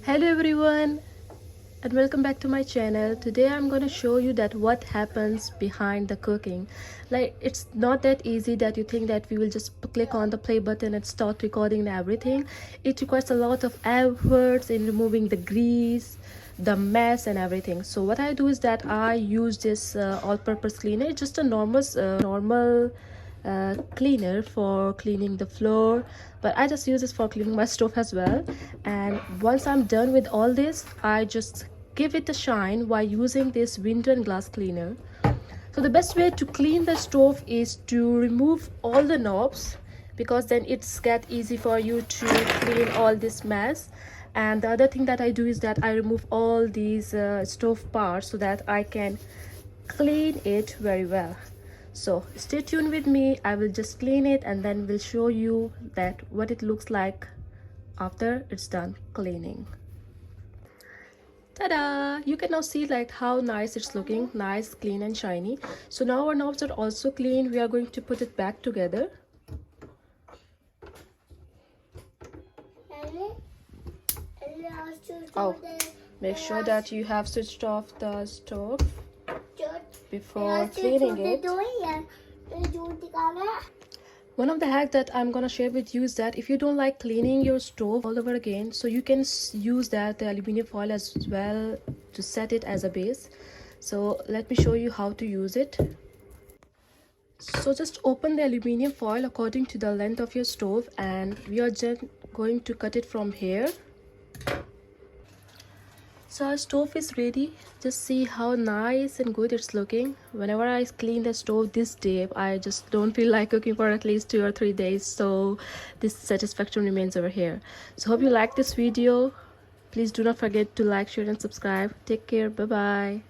Hello everyone and welcome back to my channel. Today I'm going to show you that what happens behind the cooking. Like, it's not that easy that you think that we will just click on the play button and start recording and everything. It requires a lot of efforts in removing the grease, the mess and everything. So what I do is that I use this all-purpose cleaner. It's just a normal cleaner for cleaning the floor, but I just use this for cleaning my stove as well. And once I'm done with all this, I just give it a shine while using this window and glass cleaner. So the best way to clean the stove is to remove all the knobs, because then it's get easy for you to clean all this mess. And the other thing that I do is that I remove all these stove parts so that I can clean it very well. So stay tuned with me. I will just clean it and then we'll show you that what it looks like after it's done cleaning. Ta-da! You can now see like how nice it's looking, nice, clean and shiny. So now our knobs are also clean. We are going to put it back together. Oh, make sure that you have switched off the stove before cleaning it. One of the hacks that I'm gonna share with you is that if you don't like cleaning your stove all over again, so you can use that the aluminum foil as well to set it as a base. So let me show you how to use it. So just open the aluminum foil according to the length of your stove, and we are just going to cut it from here. So our stove is ready. Just see how nice and good it's looking. Whenever I clean the stove this day, I just don't feel like cooking for at least 2 or 3 days. So this satisfaction remains over here. So hope you like this video. Please do not forget to like, share and subscribe. Take care. Bye bye.